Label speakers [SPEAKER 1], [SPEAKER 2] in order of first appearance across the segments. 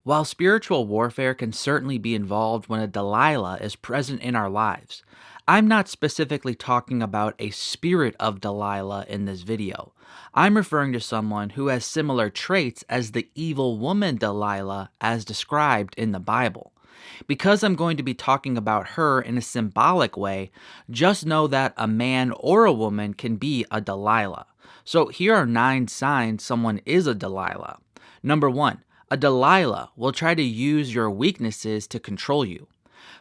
[SPEAKER 1] While spiritual warfare can certainly be involved when a Delilah is present in our lives, I'm not specifically talking about a spirit of Delilah in this video. I'm referring to someone who has similar traits as the evil woman Delilah as described in the Bible. Because I'm going to be talking about her in a symbolic way, just know that a man or a woman can be a Delilah. So here are 9 signs someone is a Delilah. Number 1. A Delilah will try to use your weaknesses to control you.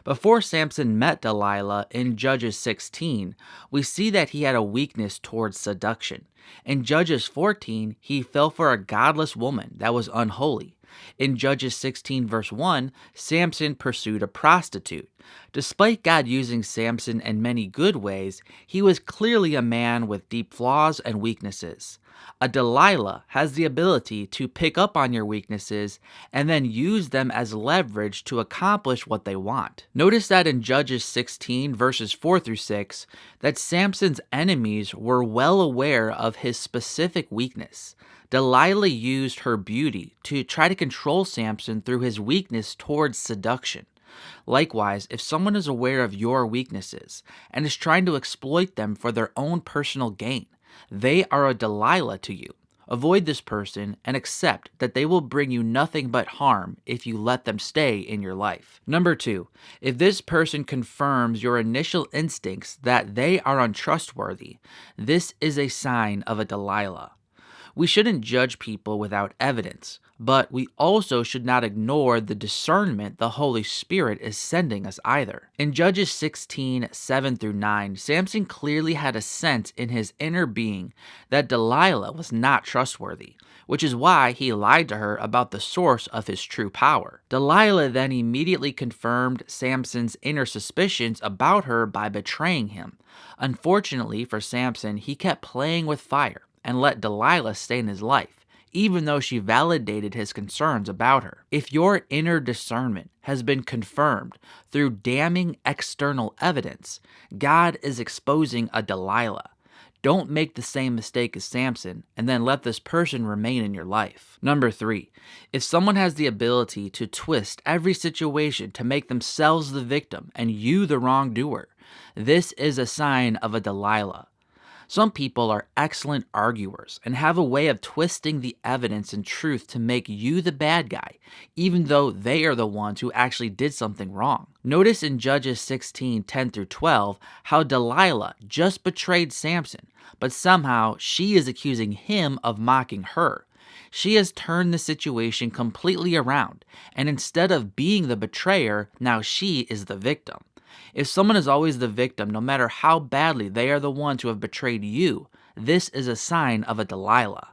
[SPEAKER 1] Before Samson met Delilah in Judges 16, we see that he had a weakness towards seduction. In Judges 14, he fell for a godless woman that was unholy. In Judges 16 verse 1, Samson pursued a prostitute. Despite God using Samson in many good ways, he was clearly a man with deep flaws and weaknesses. A Delilah has the ability to pick up on your weaknesses and then use them as leverage to accomplish what they want. Notice that in Judges 16 verses 4 through 6, that Samson's enemies were well aware of his specific weakness. Delilah used her beauty to try to control Samson through his weakness towards seduction. Likewise, if someone is aware of your weaknesses and is trying to exploit them for their own personal gain, they are a Delilah to you. Avoid this person and accept that they will bring you nothing but harm if you let them stay in your life. Number 2, if this person confirms your initial instincts that they are untrustworthy, this is a sign of a Delilah. We shouldn't judge people without evidence, but we also should not ignore the discernment the Holy Spirit is sending us either. In Judges 16, 7 through 9, Samson clearly had a sense in his inner being that Delilah was not trustworthy, which is why he lied to her about the source of his true power. Delilah then immediately confirmed Samson's inner suspicions about her by betraying him. Unfortunately for Samson, he kept playing with fire and let Delilah stay in his life, even though she validated his concerns about her. If your inner discernment has been confirmed through damning external evidence, God is exposing a Delilah. Don't make the same mistake as Samson and then let this person remain in your life. Number 3, if someone has the ability to twist every situation to make themselves the victim and you the wrongdoer, this is a sign of a Delilah. Some people are excellent arguers and have a way of twisting the evidence and truth to make you the bad guy, even though they are the ones who actually did something wrong. Notice in Judges 16, 10 through 12, how Delilah just betrayed Samson, but somehow she is accusing him of mocking her. She has turned the situation completely around, and instead of being the betrayer, now she is the victim. If someone is always the victim, no matter how badly they are the ones who have betrayed you, this is a sign of a Delilah.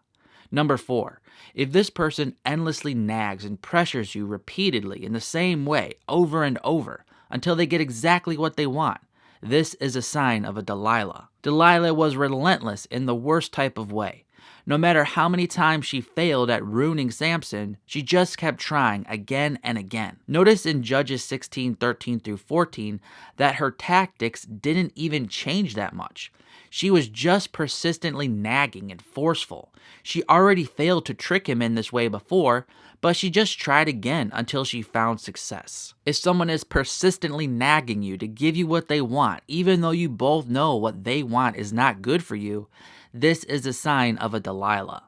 [SPEAKER 1] Number 4, if this person endlessly nags and pressures you repeatedly in the same way over and over until they get exactly what they want, this is a sign of a Delilah. Delilah was relentless in the worst type of way. No matter how many times she failed at ruining Samson, she just kept trying again and again. Notice in Judges 16, 13 through 14 that her tactics didn't even change that much. She was just persistently nagging and forceful. She already failed to trick him in this way before, but she just tried again until she found success. If someone is persistently nagging you to give you what they want, even though you both know what they want is not good for you, this is a sign of a Delilah.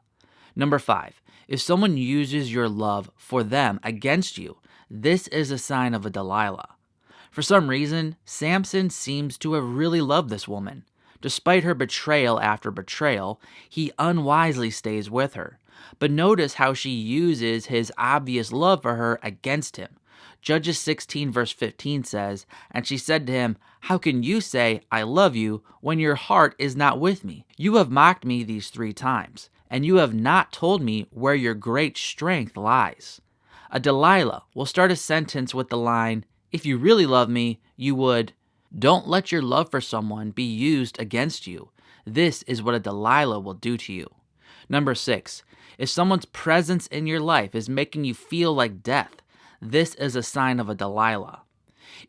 [SPEAKER 1] Number 5, if someone uses your love for them against you, this is a sign of a Delilah. For some reason, Samson seems to have really loved this woman. Despite her betrayal after betrayal, he unwisely stays with her. But notice how she uses his obvious love for her against him. Judges 16 verse 15 says, "And she said to him, 'How can you say, I love you, when your heart is not with me? You have mocked me these 3 times, and you have not told me where your great strength lies.'" A Delilah will start a sentence with the line, "If you really love me, you would." Don't let your love for someone be used against you. This is what a Delilah will do to you. Number 6, if someone's presence in your life is making you feel like death, this is a sign of a Delilah.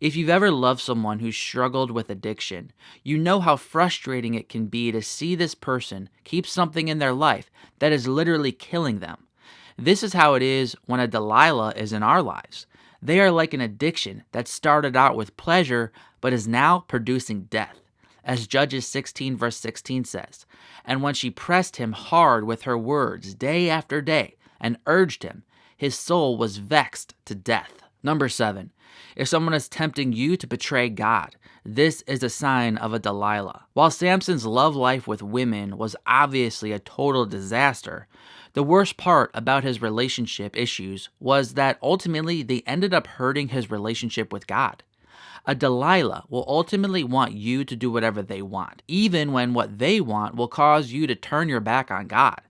[SPEAKER 1] If you've ever loved someone who struggled with addiction, you know how frustrating it can be to see this person keep something in their life that is literally killing them. This is how it is when a Delilah is in our lives. They are like an addiction that started out with pleasure but is now producing death. As Judges 16 verse 16 says, "And when she pressed him hard with her words day after day and urged him, his soul was vexed to death." Number 7. If someone is tempting you to betray God, this is a sign of a Delilah. While Samson's love life with women was obviously a total disaster, the worst part about his relationship issues was that ultimately they ended up hurting his relationship with God. A Delilah will ultimately want you to do whatever they want, even when what they want will cause you to turn your back on God.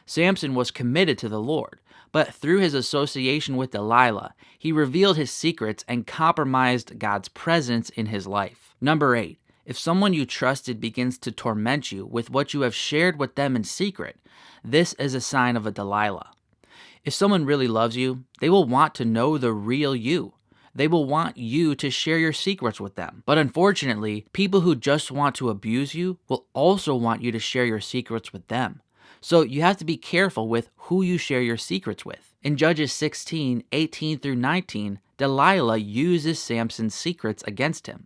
[SPEAKER 1] Samson was committed to the Lord, but through his association with Delilah, he revealed his secrets and compromised God's presence in his life. Number 8. If someone you trusted begins to torment you with what you have shared with them in secret, this is a sign of a Delilah. If someone really loves you, they will want to know the real you. They will want you to share your secrets with them. But unfortunately, people who just want to abuse you will also want you to share your secrets with them. So you have to be careful with who you share your secrets with. In Judges 16:18 through 19, Delilah uses Samson's secrets against him.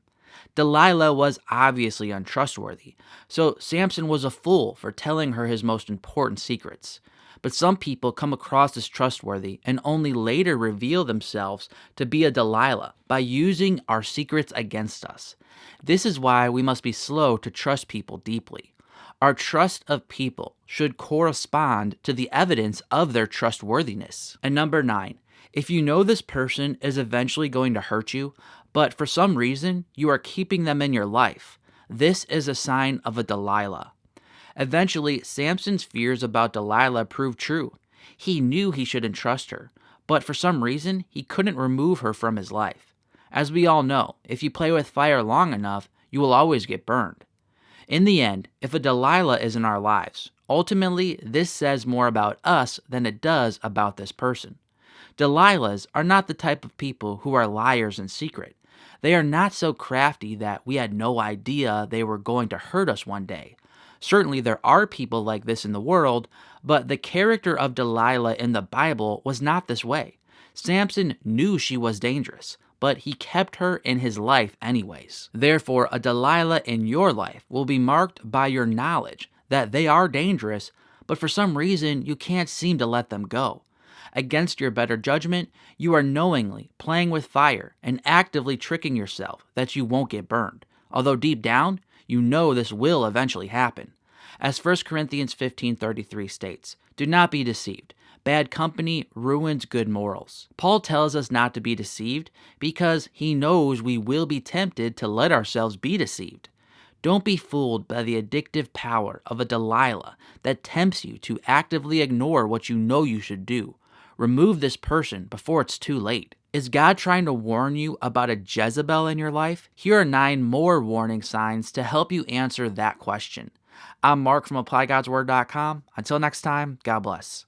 [SPEAKER 1] Delilah was obviously untrustworthy, so Samson was a fool for telling her his most important secrets. But some people come across as trustworthy and only later reveal themselves to be a Delilah by using our secrets against us. This is why we must be slow to trust people deeply. Our trust of people should correspond to the evidence of their trustworthiness. And number 9, if you know this person is eventually going to hurt you, but for some reason you are keeping them in your life, this is a sign of a Delilah. Eventually, Samson's fears about Delilah proved true. He knew he shouldn't trust her, but for some reason, he couldn't remove her from his life. As we all know, if you play with fire long enough, you will always get burned. In the end, if a Delilah is in our lives, ultimately this says more about us than it does about this person. Delilahs are not the type of people who are liars in secret. They are not so crafty that we had no idea they were going to hurt us one day. Certainly there are people like this in the world, but the character of Delilah in the Bible was not this way. Samson knew she was dangerous, but he kept her in his life anyways. Therefore, a Delilah in your life will be marked by your knowledge that they are dangerous, but for some reason you can't seem to let them go. Against your better judgment, you are knowingly playing with fire and actively tricking yourself that you won't get burned, although deep down, you know this will eventually happen. As 1 Corinthians 15:33 states, "Do not be deceived. Bad company ruins good morals." Paul tells us not to be deceived because he knows we will be tempted to let ourselves be deceived. Don't be fooled by the addictive power of a Delilah that tempts you to actively ignore what you know you should do. Remove this person before it's too late. Is God trying to warn you about a Jezebel in your life? Here are 9 more warning signs to help you answer that question. I'm Mark from ApplyGodsWord.com. Until next time, God bless.